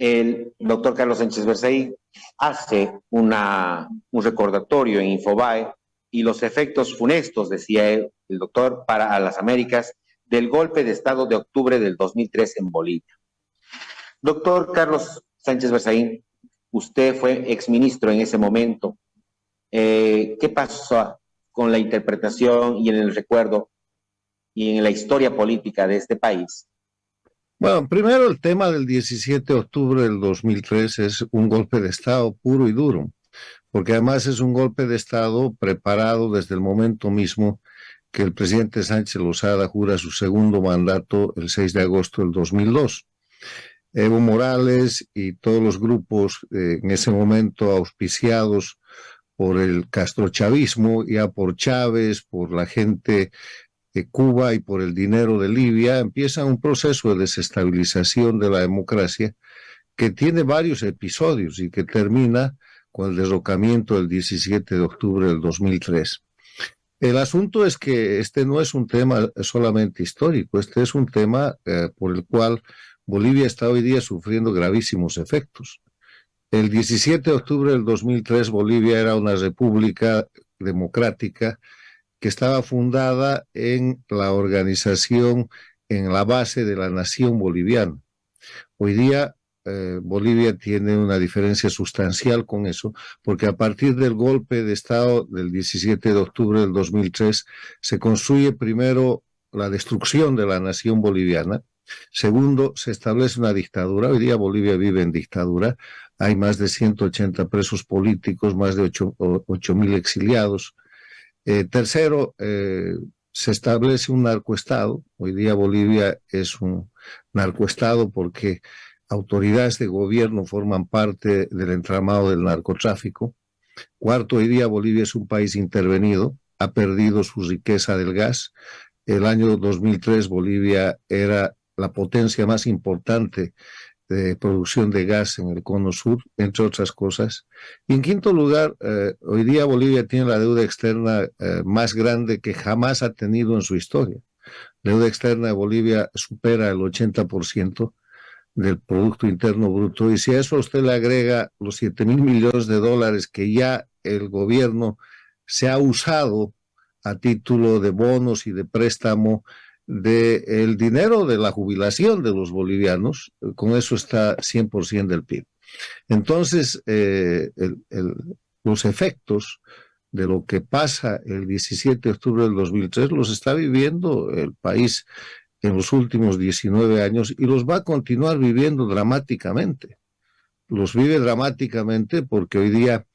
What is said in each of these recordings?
el doctor Carlos Sánchez Berzaí hace un recordatorio en Infobae y los efectos funestos, decía él, el doctor, para las Américas del golpe de Estado de octubre del 2003 en Bolivia. Doctor Carlos Sánchez Berzaí, usted fue exministro en ese momento. ¿Qué pasó con la interpretación y en el recuerdo y en la historia política de este país? Bueno, primero el tema del 17 de octubre del 2003 es un golpe de Estado puro y duro, porque además es un golpe de Estado preparado desde el momento mismo que el presidente Sánchez Lozada jura su segundo mandato el 6 de agosto del 2002. Evo Morales y todos los grupos en ese momento auspiciados por el castrochavismo, ya por Chávez, por la gente de Cuba y por el dinero de Libia, empieza un proceso de desestabilización de la democracia que tiene varios episodios y que termina con el derrocamiento del 17 de octubre del 2003. El asunto es que este no es un tema solamente histórico, este es un tema por el cual Bolivia está hoy día sufriendo gravísimos efectos. El 17 de octubre del 2003 Bolivia era una república democrática que estaba fundada en la organización, en la base de la nación boliviana. Hoy día Bolivia tiene una diferencia sustancial con eso, porque a partir del golpe de Estado del 17 de octubre del 2003 se construye primero la destrucción de la nación boliviana. Segundo, se establece una dictadura. Hoy día Bolivia vive en dictadura. Hay más de 180 presos políticos, más de 8.000 exiliados. Tercero, se establece un narcoestado. Hoy día Bolivia es un narcoestado porque autoridades de gobierno forman parte del entramado del narcotráfico. Cuarto, hoy día Bolivia es un país intervenido, ha perdido su riqueza del gas. El año 2003 Bolivia era la potencia más importante de producción de gas en el cono sur, entre otras cosas. Y en quinto lugar, hoy día Bolivia tiene la deuda externa más grande que jamás ha tenido en su historia. La deuda externa de Bolivia supera el 80% del Producto Interno Bruto, y si a eso usted le agrega los 7.000 millones de dólares que ya el gobierno se ha usado a título de bonos y de préstamo del dinero de la jubilación de los bolivianos, con eso está 100% del PIB. Entonces, los efectos de lo que pasa el 17 de octubre del 2003 los está viviendo el país en los últimos 19 años y los va a continuar viviendo dramáticamente. Los vive dramáticamente porque hoy día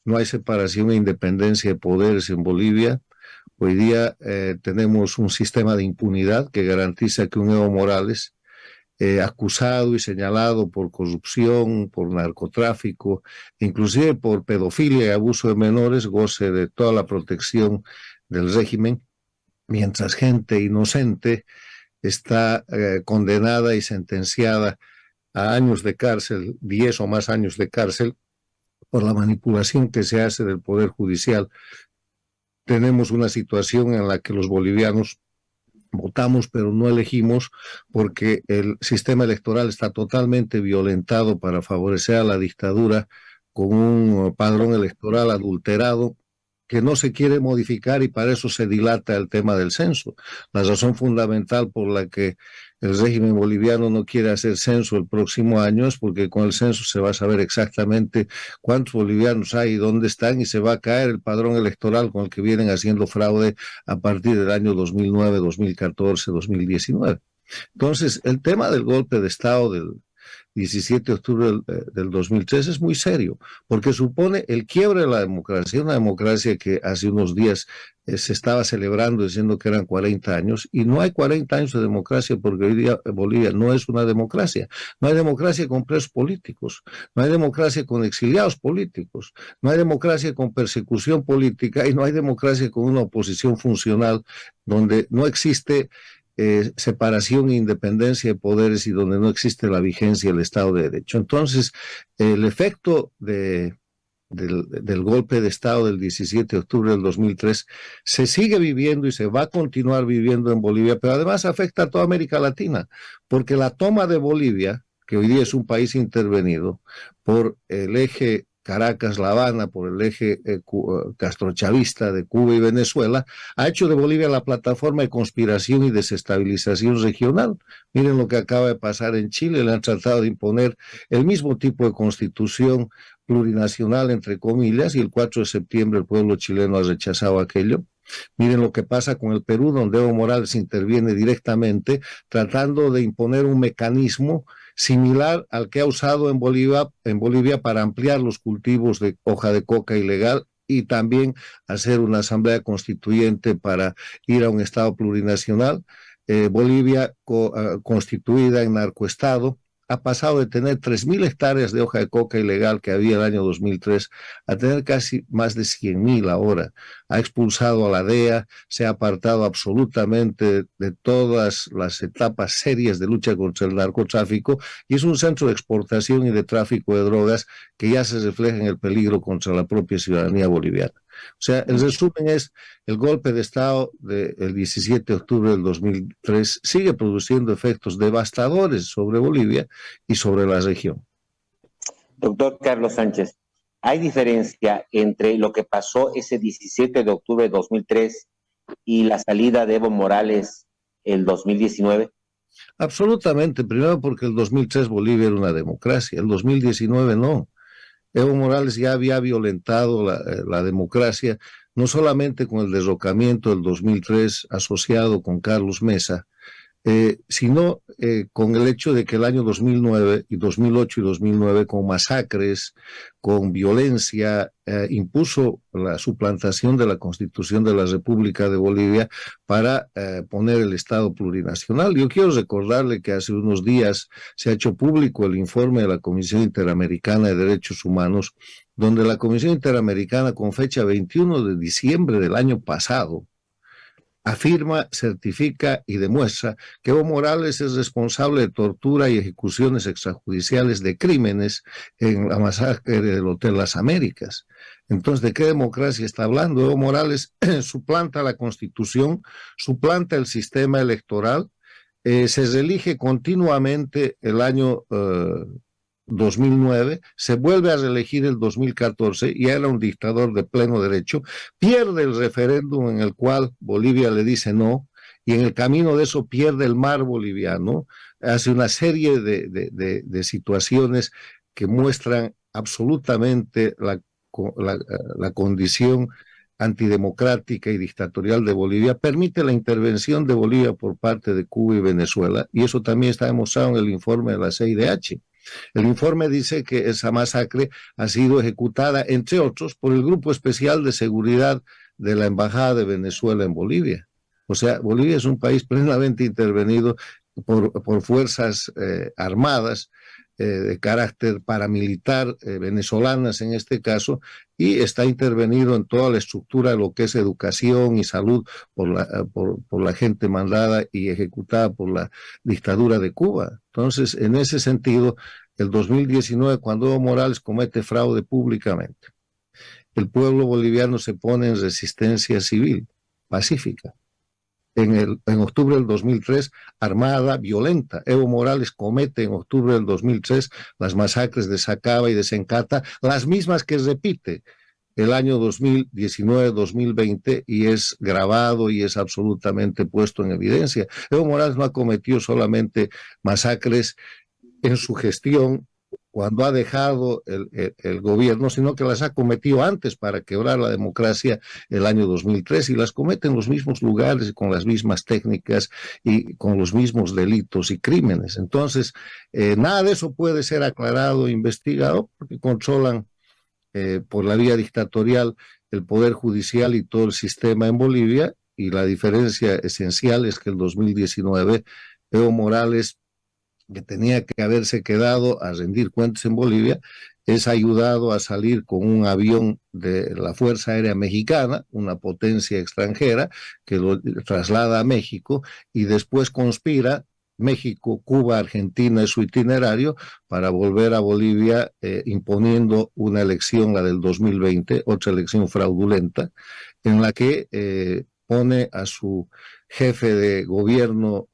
no hay separación e independencia de poderes en Bolivia. Hoy día tenemos un sistema de impunidad que garantiza que un Evo Morales, acusado y señalado por corrupción, por narcotráfico, inclusive por pedofilia y abuso de menores, goce de toda la protección del régimen, mientras gente inocente está condenada y sentenciada a años de cárcel, 10 o más años de cárcel, por la manipulación que se hace del Poder Judicial. Tenemos una situación en la que los bolivianos votamos pero no elegimos porque el sistema electoral está totalmente violentado para favorecer a la dictadura, con un padrón electoral adulterado que no se quiere modificar, y para eso se dilata el tema del censo. La razón fundamental por la que el régimen boliviano no quiere hacer censo el próximo año es porque con el censo se va a saber exactamente cuántos bolivianos hay y dónde están, y se va a caer el padrón electoral con el que vienen haciendo fraude a partir del año 2009, 2014, 2019. Entonces, el tema del golpe de Estado del 17 de octubre del 2003 es muy serio, porque supone el quiebre de la democracia, una democracia que hace unos días se estaba celebrando diciendo que eran 40 años, y no hay 40 años de democracia porque hoy día Bolivia no es una democracia. No hay democracia con presos políticos, no hay democracia con exiliados políticos, no hay democracia con persecución política, y no hay democracia con una oposición funcional donde no existe separación e independencia de poderes y donde no existe la vigencia del Estado de Derecho. Entonces, el efecto del golpe de Estado del 17 de octubre del 2003 se sigue viviendo y se va a continuar viviendo en Bolivia, pero además afecta a toda América Latina, porque la toma de Bolivia que hoy día es un país intervenido por el eje Caracas-La Habana, por el eje castrochavista de Cuba y Venezuela, ha hecho de Bolivia la plataforma de conspiración y desestabilización regional. Miren lo que acaba de pasar en Chile, le han tratado de imponer el mismo tipo de constitución plurinacional, entre comillas, y el 4 de septiembre el pueblo chileno ha rechazado aquello. Miren lo que pasa con el Perú, donde Evo Morales interviene directamente, tratando de imponer un mecanismo similar al que ha usado en Bolivia para ampliar los cultivos de hoja de coca ilegal y también hacer una asamblea constituyente para ir a un Estado plurinacional. Bolivia, constituida en narcoestado, ha pasado de tener 3.000 hectáreas de hoja de coca ilegal que había el año 2003 a tener casi más de 100.000 ahora. Ha expulsado a la DEA, se ha apartado absolutamente de todas las etapas serias de lucha contra el narcotráfico y es un centro de exportación y de tráfico de drogas que ya se refleja en el peligro contra la propia ciudadanía boliviana. O sea, el resumen es, el golpe de Estado del 17 de octubre del 2003 sigue produciendo efectos devastadores sobre Bolivia y sobre la región. Doctor Carlos Sánchez, ¿hay diferencia entre lo que pasó ese 17 de octubre de 2003 y la salida de Evo Morales el 2019? Absolutamente, primero porque el 2003 Bolivia era una democracia, el 2019 no. Evo Morales ya había violentado la democracia, no solamente con el derrocamiento del 2003 asociado con Carlos Mesa, sino con el hecho de que el año 2009 y 2008 y 2009, con masacres, con violencia, impuso la suplantación de la Constitución de la República de Bolivia para poner el Estado plurinacional. Yo quiero recordarle que hace unos días se ha hecho público el informe de la Comisión Interamericana de Derechos Humanos, donde la Comisión Interamericana, con fecha 21 de diciembre del año pasado, afirma, certifica y demuestra que Evo Morales es responsable de tortura y ejecuciones extrajudiciales de crímenes en la masacre del Hotel Las Américas. Entonces, ¿de qué democracia está hablando? Evo Morales suplanta la Constitución, suplanta el sistema electoral, se reelige continuamente el año 2009, se vuelve a reelegir el 2014 y era un dictador de pleno derecho, pierde el referéndum en el cual Bolivia le dice no, y en el camino de eso pierde el mar boliviano, hace una serie de situaciones que muestran absolutamente la condición antidemocrática y dictatorial de Bolivia, permite la intervención de Bolivia por parte de Cuba y Venezuela, y eso también está demostrado en el informe de la CIDH. El informe dice que esa masacre ha sido ejecutada, entre otros, por el Grupo Especial de Seguridad de la Embajada de Venezuela en Bolivia. O sea, Bolivia es un país plenamente intervenido por fuerzas armadas de carácter paramilitar, venezolanas en este caso, y está intervenido en toda la estructura de lo que es educación y salud por la gente mandada y ejecutada por la dictadura de Cuba. Entonces, en ese sentido, el 2019, cuando Evo Morales comete fraude públicamente, el pueblo boliviano se pone en resistencia civil, pacífica. En octubre del 2003, armada, violenta. Evo Morales comete en octubre del 2003 las masacres de Sacaba y de Sencata, las mismas que repite el año 2019-2020 y es grabado y es absolutamente puesto en evidencia. Evo Morales no ha cometido solamente masacres en su gestión cuando ha dejado el gobierno, sino que las ha cometido antes para quebrar la democracia el año 2003 y las comete en los mismos lugares, con las mismas técnicas y con los mismos delitos y crímenes. Entonces, nada de eso puede ser aclarado e investigado porque controlan por la vía dictatorial el poder judicial y todo el sistema en Bolivia, y la diferencia esencial es que el 2019 Evo Morales, que tenía que haberse quedado a rendir cuentas en Bolivia, es ayudado a salir con un avión de la Fuerza Aérea Mexicana, una potencia extranjera, que lo traslada a México y después conspira. México, Cuba, Argentina es su itinerario para volver a Bolivia imponiendo una elección, la del 2020, otra elección fraudulenta, en la que pone a su jefe de gobierno,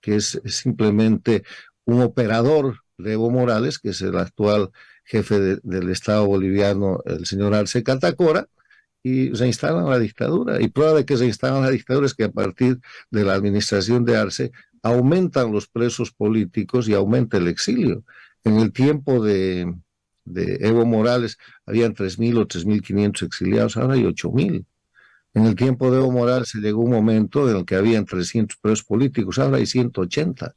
que es simplemente un operador de Evo Morales, que es el actual jefe del Estado boliviano, el señor Arce Catacora, y se instalan la dictadura. Y prueba de que se instalan la dictadura es que a partir de la administración de Arce aumentan los presos políticos y aumenta el exilio. En el tiempo de Evo Morales habían 3.000 o 3.500 exiliados, ahora hay 8.000. En el tiempo de Evo Morales se llegó un momento en el que habían 300 presos políticos, ahora hay 180.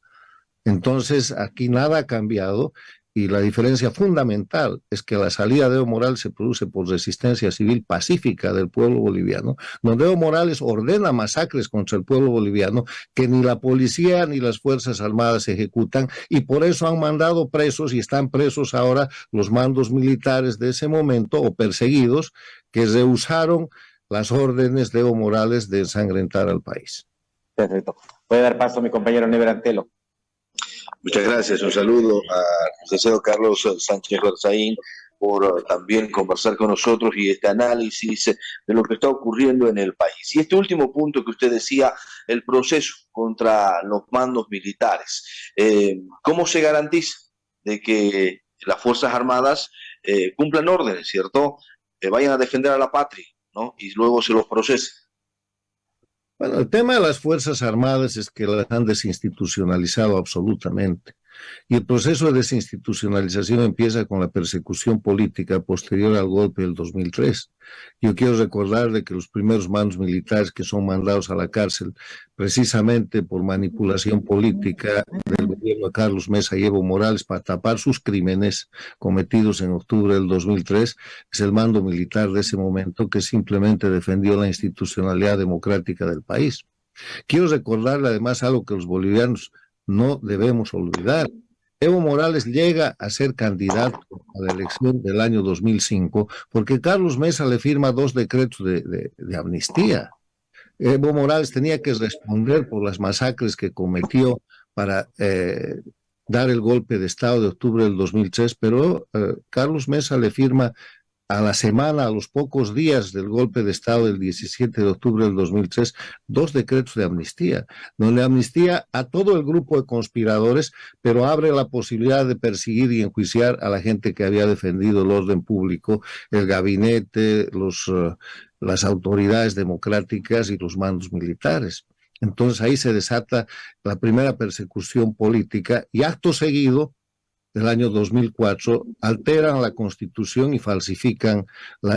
Entonces, aquí nada ha cambiado y la diferencia fundamental es que la salida de Evo Morales se produce por resistencia civil pacífica del pueblo boliviano, donde Evo Morales ordena masacres contra el pueblo boliviano que ni la policía ni las Fuerzas Armadas ejecutan, y por eso han mandado presos y están presos ahora los mandos militares de ese momento o perseguidos que rehusaron las órdenes de Evo Morales de ensangrentar al país. Perfecto. Voy a dar paso a mi compañero Never Antelo. Muchas gracias. Un saludo al licenciado Carlos Sánchez Berzaín por también conversar con nosotros y este análisis de lo que está ocurriendo en el país. Y este último punto que usted decía, el proceso contra los mandos militares. ¿Cómo se garantiza de que las Fuerzas Armadas cumplan órdenes, ¿cierto? Vayan a defender a la patria, ¿no? Y luego se los procesen. Bueno, el tema de las Fuerzas Armadas es que las han desinstitucionalizado absolutamente. Y el proceso de desinstitucionalización empieza con la persecución política posterior al golpe del 2003. Yo quiero recordar de que los primeros mandos militares que son mandados a la cárcel precisamente por manipulación política del gobierno de Carlos Mesa y Evo Morales para tapar sus crímenes cometidos en octubre del 2003 es el mando militar de ese momento, que simplemente defendió la institucionalidad democrática del país. Quiero recordarle además algo que los bolivianos no debemos olvidar. Evo Morales llega a ser candidato a la elección del año 2005 porque Carlos Mesa le firma 2 decretos de amnistía. Evo Morales tenía que responder por las masacres que cometió para dar el golpe de Estado de octubre del 2003, pero Carlos Mesa le firma a la semana, a los pocos días del golpe de Estado del 17 de octubre del 2003, 2 decretos de amnistía, donde amnistía a todo el grupo de conspiradores, pero abre la posibilidad de perseguir y enjuiciar a la gente que había defendido el orden público, el gabinete, las autoridades democráticas y los mandos militares. Entonces ahí se desata la primera persecución política y acto seguido, del año 2004, alteran la Constitución y falsifican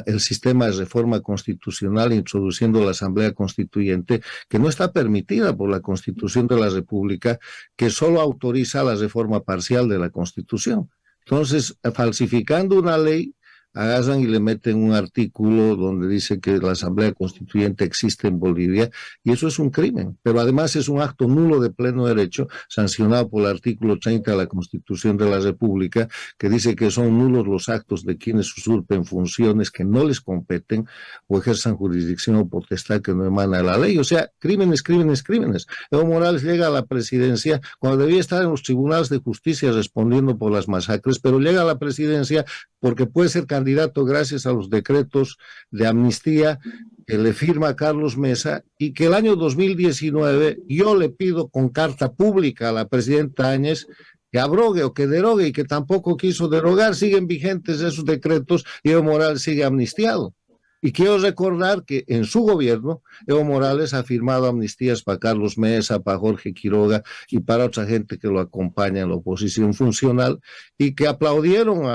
el sistema de reforma constitucional, introduciendo la Asamblea Constituyente, que no está permitida por la Constitución de la República, que solo autoriza la reforma parcial de la Constitución. Entonces, falsificando una ley, agarran y le meten un artículo donde dice que la Asamblea Constituyente existe en Bolivia, y eso es un crimen, pero además es un acto nulo de pleno derecho, sancionado por el artículo 30 de la Constitución de la República, que dice que son nulos los actos de quienes usurpen funciones que no les competen o ejerzan jurisdicción o potestad que no emana de la ley. O sea, crímenes, crímenes, crímenes. Evo Morales llega a la presidencia cuando debía estar en los tribunales de justicia respondiendo por las masacres, pero llega a la presidencia porque puede ser candidato gracias a los decretos de amnistía que le firma Carlos Mesa, y que el año 2019 yo le pido con carta pública a la presidenta Áñez que abrogue o que derogue, y que tampoco quiso derogar. Siguen vigentes esos decretos y Evo Morales sigue amnistiado. Y quiero recordar que en su gobierno Evo Morales ha firmado amnistías para Carlos Mesa, para Jorge Quiroga y para otra gente que lo acompaña en la oposición funcional, y que aplaudieron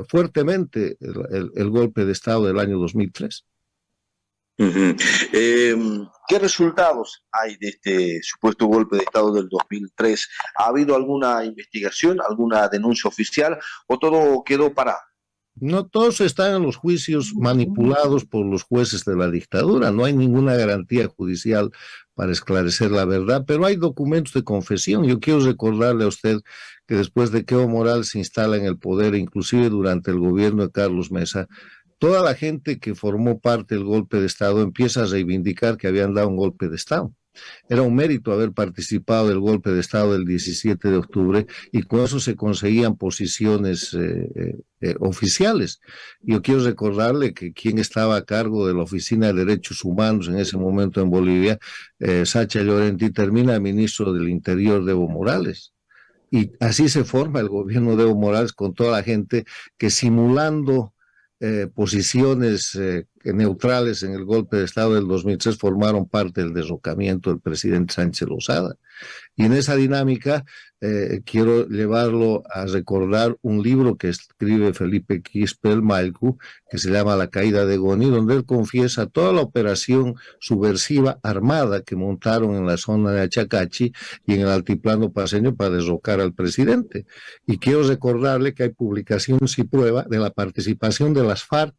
fuertemente el golpe de Estado del año 2003. ¿Qué resultados hay de este supuesto golpe de Estado del 2003? ¿Ha habido alguna investigación, alguna denuncia oficial, o todo quedó parado? No, todos están en los juicios manipulados por los jueces de la dictadura. No hay ninguna garantía judicial para esclarecer la verdad, pero hay documentos de confesión. Yo quiero recordarle a usted que después de que Evo Morales se instala en el poder, inclusive durante el gobierno de Carlos Mesa, toda la gente que formó parte del golpe de Estado empieza a reivindicar que habían dado un golpe de Estado. Era un mérito haber participado del golpe de Estado del 17 de octubre, y con eso se conseguían posiciones oficiales. Yo quiero recordarle que quien estaba a cargo de la Oficina de Derechos Humanos en ese momento en Bolivia, Sacha Llorenti, termina ministro del Interior de Evo Morales. Y así se forma el gobierno de Evo Morales con toda la gente que simulando posiciones neutrales en el golpe de Estado del 2003 formaron parte del derrocamiento del presidente Sánchez Lozada. Y en esa dinámica quiero llevarlo a recordar un libro que escribe Felipe Quispe Malcu, que se llama La caída de Goni, donde él confiesa toda la operación subversiva armada que montaron en la zona de Achacachi y en el altiplano paseño para derrocar al presidente. Y quiero recordarle que hay publicaciones y prueba de la participación de las FARC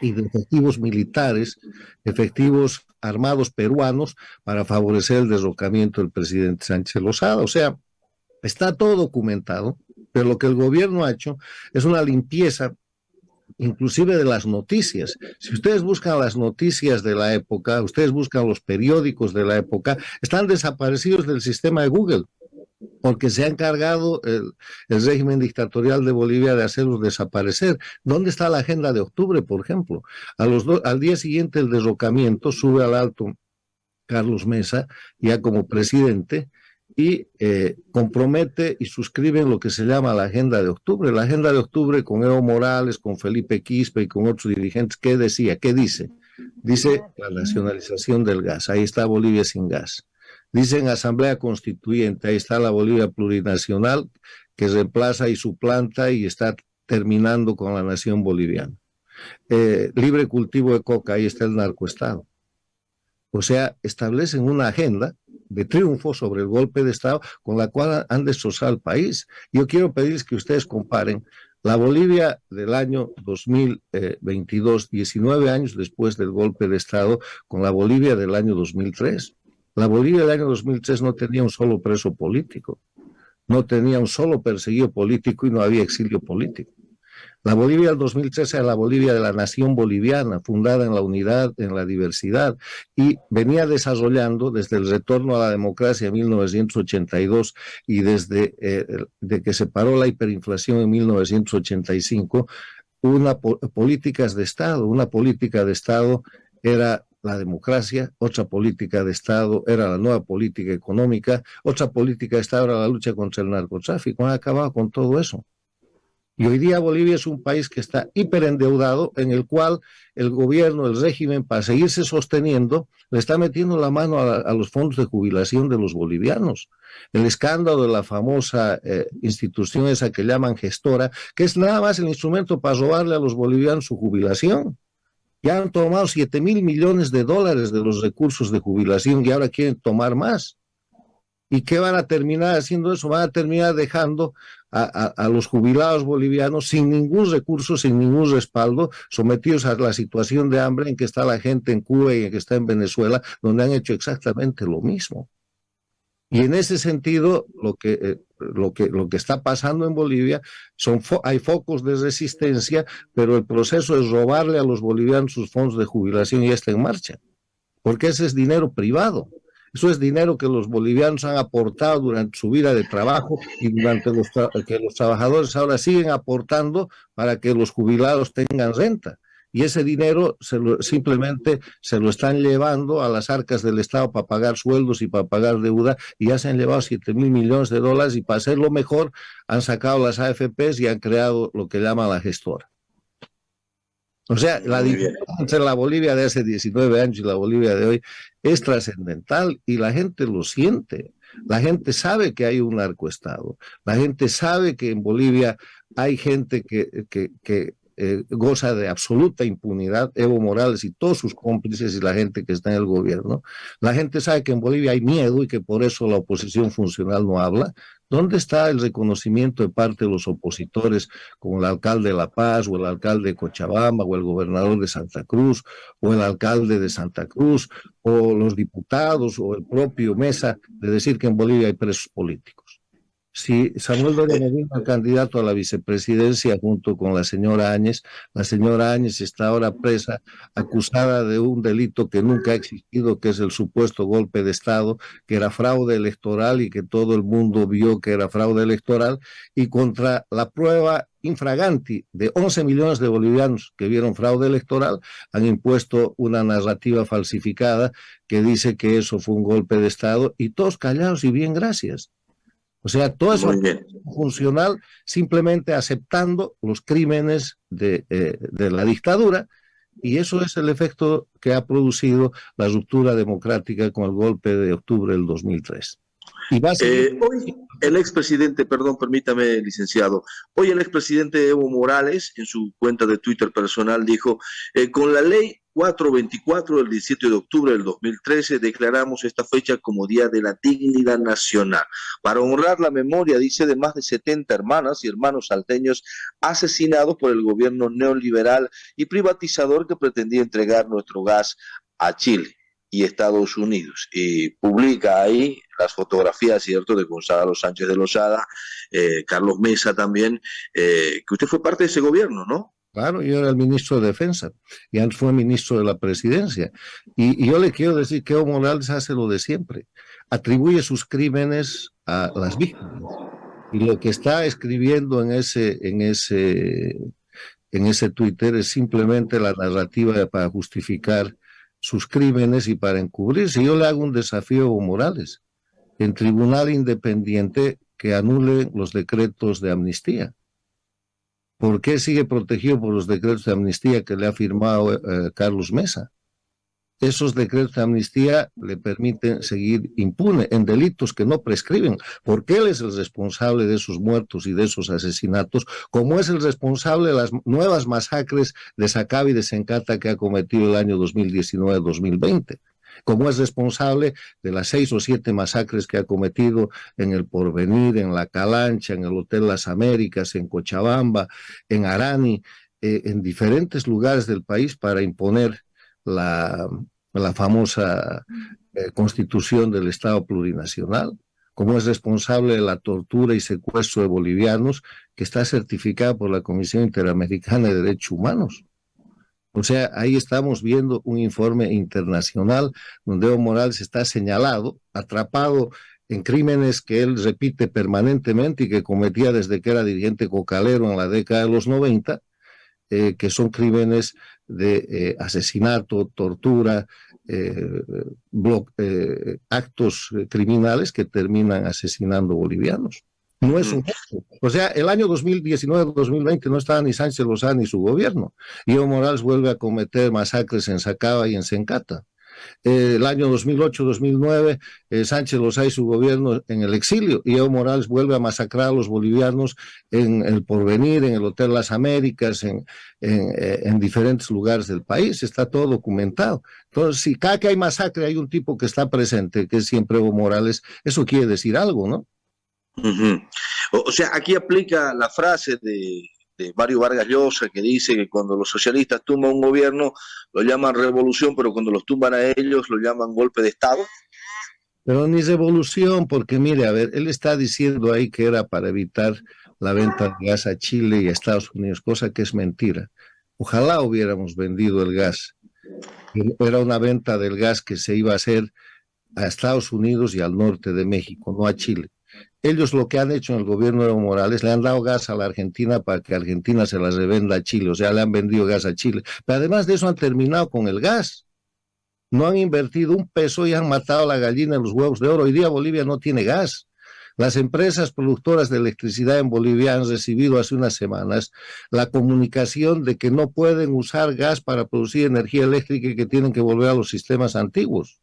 y de efectivos militares, efectivos armados peruanos para favorecer el derrocamiento del presidente Sánchez Lozada. O sea, está todo documentado, pero lo que el gobierno ha hecho es una limpieza inclusive de las noticias. Si ustedes buscan las noticias de la época, ustedes buscan los periódicos de la época, están desaparecidos del sistema de Google, porque se ha encargado el régimen dictatorial de Bolivia de hacerlos desaparecer. ¿Dónde está la agenda de octubre, por ejemplo? Al día siguiente del derrocamiento sube al alto Carlos Mesa, ya como presidente, y compromete y suscribe lo que se llama la agenda de octubre. La agenda de octubre con Evo Morales, con Felipe Quispe y con otros dirigentes, ¿qué decía? ¿Qué dice? Dice la nacionalización del gas. Ahí está Bolivia sin gas. Dicen Asamblea Constituyente, ahí está la Bolivia plurinacional que reemplaza y suplanta y está terminando con la nación boliviana. Libre cultivo de coca, ahí está el narcoestado. O sea, establecen una agenda de triunfo sobre el golpe de Estado con la cual han destrozado el país. Yo quiero pedirles que ustedes comparen la Bolivia del año 2022, 19 años después del golpe de Estado, con la Bolivia del año 2003. La Bolivia del año 2003 no tenía un solo preso político, no tenía un solo perseguido político y no había exilio político. La Bolivia del 2003 era la Bolivia de la nación boliviana, fundada en la unidad, en la diversidad, y venía desarrollando desde el retorno a la democracia en 1982 y desde de que se paró la hiperinflación en 1985, políticas de Estado. Una política de Estado era la democracia, otra política de Estado era la nueva política económica, otra política de Estado era la lucha contra el narcotráfico. Han acabado con todo eso. Y hoy día Bolivia es un país que está hiperendeudado, en el cual el gobierno, el régimen, para seguirse sosteniendo, le está metiendo la mano a los fondos de jubilación de los bolivianos. El escándalo de la famosa institución esa que llaman gestora, que es nada más el instrumento para robarle a los bolivianos su jubilación. Ya han tomado 7,000 millones de dólares de los recursos de jubilación y ahora quieren tomar más. ¿Y qué van a terminar haciendo eso? Van a terminar dejando a los jubilados bolivianos sin ningún recurso, sin ningún respaldo, sometidos a la situación de hambre en que está la gente en Cuba y en que está en Venezuela, donde han hecho exactamente lo mismo. Y en ese sentido, lo que está pasando en Bolivia, hay focos de resistencia, pero el proceso es robarle a los bolivianos sus fondos de jubilación y ya está en marcha, porque ese es dinero privado. Eso es dinero que los bolivianos han aportado durante su vida de trabajo y durante que los trabajadores ahora siguen aportando para que los jubilados tengan renta. Y ese dinero simplemente se lo están llevando a las arcas del Estado para pagar sueldos y para pagar deuda, y ya se han llevado 7,000 millones de dólares, y para hacerlo mejor han sacado las AFPs y han creado lo que llaman la gestora. O sea, la diferencia entre la Bolivia de hace 19 años y la Bolivia de hoy es trascendental, y la gente lo siente. La gente sabe que hay un narcoestado. La gente sabe que en Bolivia hay gente que goza de absoluta impunidad, Evo Morales y todos sus cómplices y la gente que está en el gobierno. La gente sabe que en Bolivia hay miedo y que por eso la oposición funcional no habla. ¿Dónde está el reconocimiento de parte de los opositores, como el alcalde de La Paz, o el alcalde de Cochabamba, o el gobernador de Santa Cruz, o el alcalde de Santa Cruz, o los diputados, o el propio Mesa, de decir que en Bolivia hay presos políticos? Si Samuel Doria Medina, el candidato a la vicepresidencia junto con la señora Áñez está ahora presa, acusada de un delito que nunca ha existido, que es el supuesto golpe de Estado, que era fraude electoral y que todo el mundo vio que era fraude electoral, y contra la prueba infraganti de 11 millones de bolivianos que vieron fraude electoral, han impuesto una narrativa falsificada que dice que eso fue un golpe de Estado, y todos callados y bien, gracias. O sea, todo eso Muy bien. funcional simplemente aceptando los crímenes de la dictadura, y eso es el efecto que ha producido la ruptura democrática con el golpe de octubre del 2003. Y va a seguir. Hoy el expresidente, perdón, permítame, licenciado, hoy el expresidente Evo Morales en su cuenta de Twitter personal dijo, con la ley 424 del 17 de octubre del 2013 declaramos esta fecha como Día de la Dignidad Nacional, para honrar la memoria, dice, de más de 70 hermanas y hermanos salteños asesinados por el gobierno neoliberal y privatizador que pretendía entregar nuestro gas a Chile y Estados Unidos. Y publica ahí las fotografías, ¿cierto?, de Gonzalo Sánchez de Lozada, Carlos Mesa también, que usted fue parte de ese gobierno, ¿no? Claro, yo era el ministro de Defensa y antes fue ministro de la Presidencia. Y yo le quiero decir que Evo Morales hace lo de siempre, atribuye sus crímenes a las víctimas. Y lo que está escribiendo en ese Twitter es simplemente la narrativa para justificar sus crímenes y para encubrirse. Yo le hago un desafío a Evo Morales, en tribunal independiente que anule los decretos de amnistía. ¿Por qué sigue protegido por los decretos de amnistía que le ha firmado Carlos Mesa? Esos decretos de amnistía le permiten seguir impune en delitos que no prescriben, porque él es el responsable de esos muertos y de esos asesinatos, como es el responsable de las nuevas masacres de Sacaba y de Sencata que ha cometido el año 2019-2020. Como es responsable de las 6 o 7 masacres que ha cometido en El Porvenir, en La Calancha, en el Hotel Las Américas, en Cochabamba, en Arani, en diferentes lugares del país para imponer la famosa constitución del Estado plurinacional, como es responsable de la tortura y secuestro de bolivianos que está certificada por la Comisión Interamericana de Derechos Humanos. O sea, ahí estamos viendo un informe internacional donde Evo Morales está señalado, atrapado en crímenes que él repite permanentemente y que cometía desde que era dirigente cocalero en la década de los 90, que son crímenes de asesinato, tortura, actos criminales que terminan asesinando bolivianos. No es un hecho. O sea, el año 2019-2020 no estaba ni Sánchez Lozada ni su gobierno. Y Evo Morales vuelve a cometer masacres en Sacaba y en Sencata. El año 2008-2009, Sánchez Lozada y su gobierno en el exilio, y Evo Morales vuelve a masacrar a los bolivianos en El Porvenir, en el Hotel Las Américas, en diferentes lugares del país. Está todo documentado. Entonces, si cada que hay masacre hay un tipo que está presente, que es siempre Evo Morales, eso quiere decir algo, ¿no? O sea, aquí aplica la frase de Mario Vargas Llosa, que dice que cuando los socialistas tumban un gobierno lo llaman revolución, pero cuando los tumban a ellos lo llaman golpe de Estado. Pero ni revolución, porque mire, a ver, él está diciendo ahí que era para evitar la venta de gas a Chile y a Estados Unidos, cosa que es mentira. Ojalá hubiéramos vendido el gas. Era una venta del gas que se iba a hacer a Estados Unidos y al norte de México, no a Chile. Ellos lo que han hecho en el gobierno de Evo Morales, le han dado gas a la Argentina para que Argentina se las revenda a Chile, o sea, le han vendido gas a Chile. Pero además de eso han terminado con el gas. No han invertido un peso y han matado a la gallina en los huevos de oro. Hoy día Bolivia no tiene gas. Las empresas productoras de electricidad en Bolivia han recibido hace unas semanas la comunicación de que no pueden usar gas para producir energía eléctrica y que tienen que volver a los sistemas antiguos.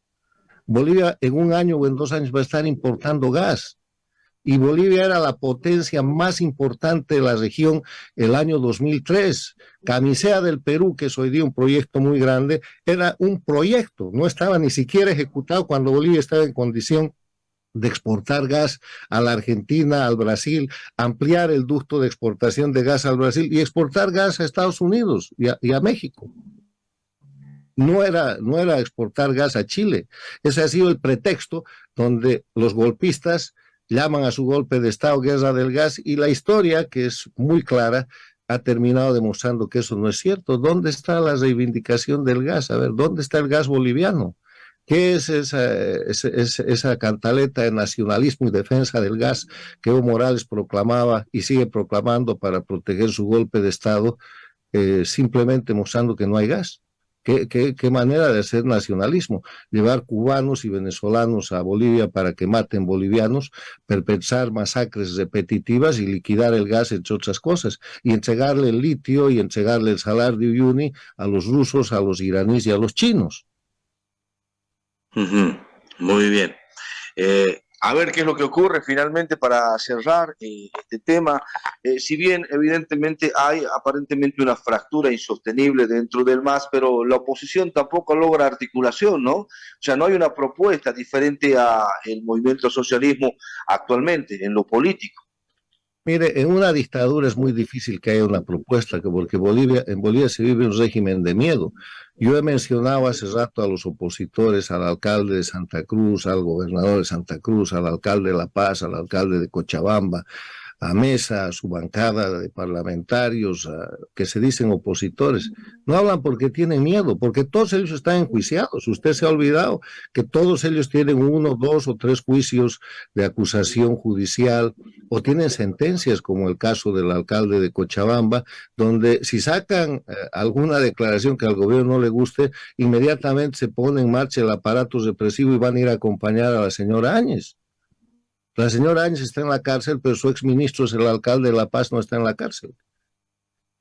Bolivia en un año o en 2 años va a estar importando gas. Y Bolivia era la potencia más importante de la región el año 2003. Camisea del Perú, que es hoy día un proyecto muy grande, era un proyecto, no estaba ni siquiera ejecutado cuando Bolivia estaba en condición de exportar gas a la Argentina, al Brasil, ampliar el ducto de exportación de gas al Brasil y exportar gas a Estados Unidos y a México. No era exportar gas a Chile. Ese ha sido el pretexto donde los golpistas llaman a su golpe de Estado guerra del gas, y la historia, que es muy clara, ha terminado demostrando que eso no es cierto. ¿Dónde está la reivindicación del gas? A ver, ¿dónde está el gas boliviano? ¿Qué es esa cantaleta de nacionalismo y defensa del gas que Evo Morales proclamaba y sigue proclamando para proteger su golpe de Estado, simplemente mostrando que no hay gas? qué manera de hacer nacionalismo, llevar cubanos y venezolanos a Bolivia para que maten bolivianos, perpetrar masacres repetitivas y liquidar el gas, entre otras cosas, y entregarle el litio y entregarle el salar de Uyuni a los rusos, a los iraníes y a los chinos. Muy bien. A ver qué es lo que ocurre finalmente para cerrar este tema. Si bien evidentemente hay aparentemente una fractura insostenible dentro del MAS, pero la oposición tampoco logra articulación, ¿no? O sea, no hay una propuesta diferente al movimiento socialismo actualmente en lo político. Mire, en una dictadura es muy difícil que haya una propuesta, porque en Bolivia se vive un régimen de miedo. Yo he mencionado hace rato a los opositores, al alcalde de Santa Cruz, al gobernador de Santa Cruz, al alcalde de La Paz, al alcalde de Cochabamba, a Mesa, a su bancada de parlamentarios, que se dicen opositores. No hablan porque tienen miedo, porque todos ellos están enjuiciados. Usted se ha olvidado que todos ellos tienen 1, 2 o 3 juicios de acusación judicial o tienen sentencias, como el caso del alcalde de Cochabamba, donde si sacan alguna declaración que al gobierno no le guste, inmediatamente se pone en marcha el aparato represivo y van a ir a acompañar a la señora Áñez. La señora Áñez está en la cárcel, pero su exministro es el alcalde de La Paz, no está en la cárcel.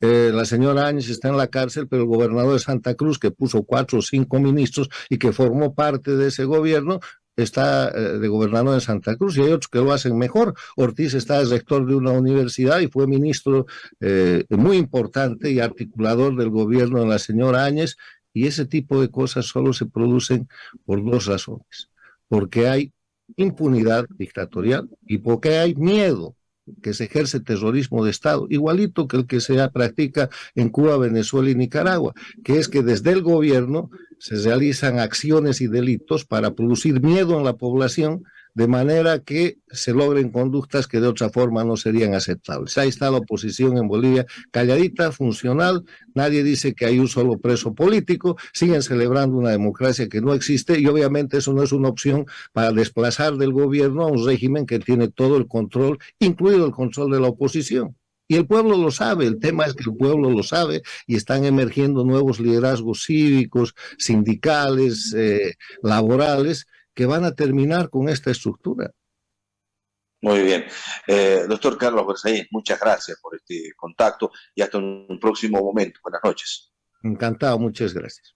La señora Áñez está en la cárcel, pero el gobernador de Santa Cruz, que puso 4 o 5 ministros y que formó parte de ese gobierno, está de gobernador en Santa Cruz, y hay otros que lo hacen mejor. Ortiz está de rector de una universidad y fue ministro muy importante y articulador del gobierno de la señora Áñez, y ese tipo de cosas solo se producen por 2 razones. Porque hay impunidad dictatorial y porque hay miedo que se ejerce terrorismo de Estado, igualito que el que se practica en Cuba, Venezuela y Nicaragua, que es que desde el gobierno se realizan acciones y delitos para producir miedo en la población, de manera que se logren conductas que de otra forma no serían aceptables. Ahí está la oposición en Bolivia, calladita, funcional, nadie dice que hay un solo preso político, siguen celebrando una democracia que no existe, y obviamente eso no es una opción para desplazar del gobierno a un régimen que tiene todo el control, incluido el control de la oposición. Y el pueblo lo sabe, el tema es que el pueblo lo sabe y están emergiendo nuevos liderazgos cívicos, sindicales, laborales, que van a terminar con esta estructura. Muy bien. Doctor Carlos Berzaín, muchas gracias por este contacto y hasta un próximo momento. Buenas noches. Encantado, muchas gracias.